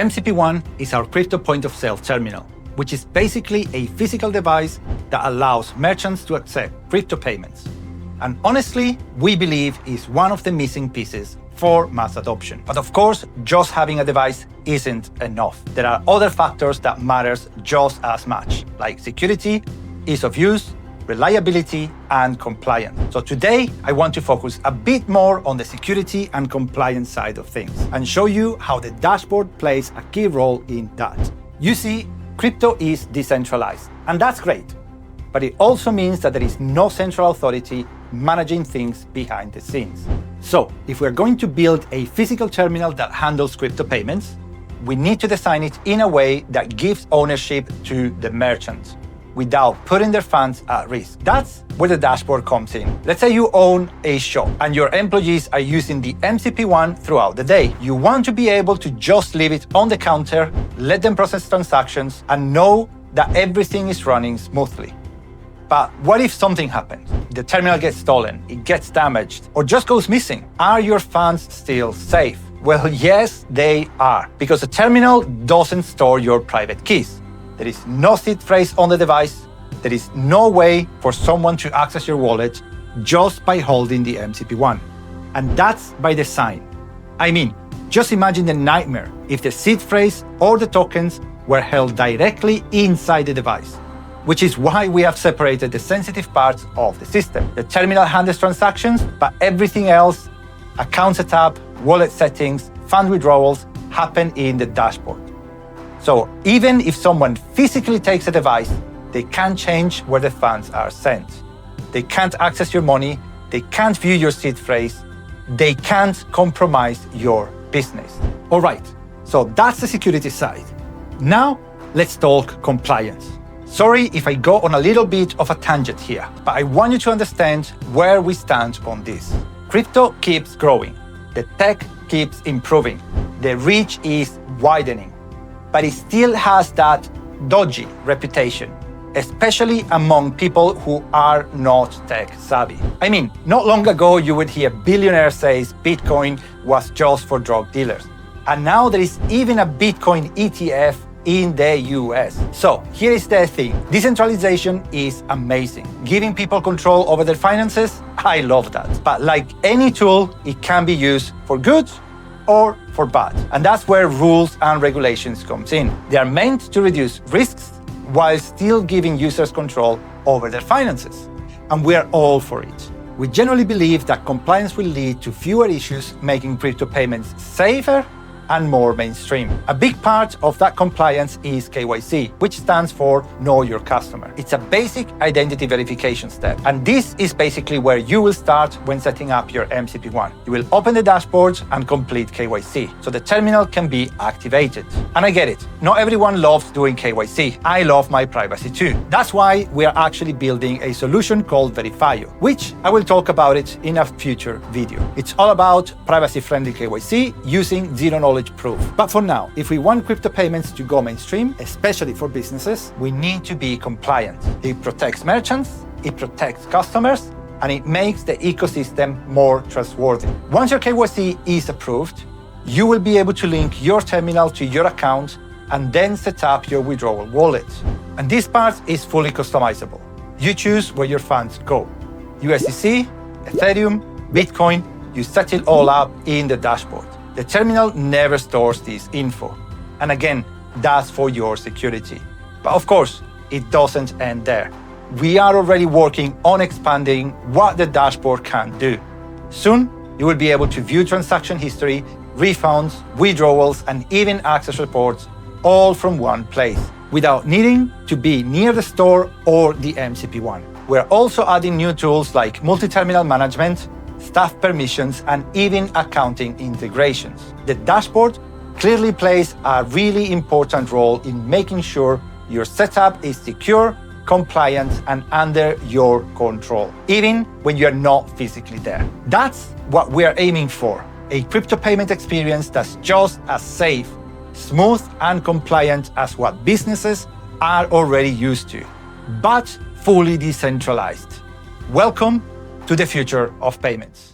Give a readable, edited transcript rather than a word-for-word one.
MCP1 is our crypto point-of-sale terminal, which is basically a physical device that allows merchants to accept crypto payments. And honestly, we believe is one of the missing pieces for mass adoption. But of course, just having a device isn't enough. There are other factors that matters just as much, like security, ease of use, reliability, and compliance. So today, I want to focus a bit more on the security and compliance side of things and show you how the dashboard plays a key role in that. You see, crypto is decentralized, and that's great. But it also means that there is no central authority managing things behind the scenes. So, if we're going to build a physical terminal that handles crypto payments, we need to design it in a way that gives ownership to the merchant without putting their funds at risk. That's where the dashboard comes in. Let's say you own a shop and your employees are using the MCP1 throughout the day. You want to be able to just leave it on the counter, let them process transactions, and know that everything is running smoothly. But what if something happens? The terminal gets stolen, it gets damaged, or just goes missing. Are your funds still safe? Well, yes, they are, because the terminal doesn't store your private keys. There is no seed phrase on the device. There is no way for someone to access your wallet just by holding the MCP1. And that's by design. I mean, just imagine the nightmare if the seed phrase or the tokens were held directly inside the device, which is why we have separated the sensitive parts of the system. The terminal handles transactions, but everything else, account setup, wallet settings, fund withdrawals, happen in the dashboard. So even if someone physically takes a device, they can't change where the funds are sent. They can't access your money, they can't view your seed phrase, they can't compromise your business. All right, so that's the security side. Now, let's talk compliance. Sorry if I go on a little bit of a tangent here, but I want you to understand where we stand on this. Crypto keeps growing, the tech keeps improving, the reach is widening, but it still has that dodgy reputation, especially among people who are not tech savvy. I mean, not long ago you would hear billionaires say Bitcoin was just for drug dealers. And now there is even a Bitcoin ETF in the US. So here is the thing. Decentralization is amazing. Giving people control over their finances, I love that. But like any tool, it can be used for good or for bad. And that's where rules and regulations comes in. They are meant to reduce risks while still giving users control over their finances. And we are all for it. We generally believe that compliance will lead to fewer issues, making crypto payments safer and more mainstream. A big part of that compliance is KYC, which stands for Know Your Customer. It's a basic identity verification step. And this is basically where you will start when setting up your MCP1. You will open the dashboard and complete KYC, so the terminal can be activated. And I get it, not everyone loves doing KYC. I love my privacy too. That's why we are actually building a solution called Verifio, which I will talk about it in a future video. It's all about privacy-friendly KYC using zero-knowledge proof. But for now, if we want crypto payments to go mainstream, especially for businesses, we need to be compliant. It protects merchants, it protects customers, and it makes the ecosystem more trustworthy. Once your KYC is approved, you will be able to link your terminal to your account and then set up your withdrawal wallet. And this part is fully customizable. You choose where your funds go. USDC, Ethereum, Bitcoin, you set it all up in the dashboard. The terminal never stores this info. And again, that's for your security. But of course, it doesn't end there. We are already working on expanding what the dashboard can do. Soon, you will be able to view transaction history, refunds, withdrawals, and even access reports all from one place, without needing to be near the store or the MCP1. We're also adding new tools like multi-terminal management, staff permissions, and even accounting integrations. The dashboard clearly plays a really important role in making sure your setup is secure, compliant, and under your control, even when you're not physically there. That's what we're aiming for, a crypto payment experience that's just as safe, smooth, and compliant as what businesses are already used to, but fully decentralized. Welcome to the future of payments.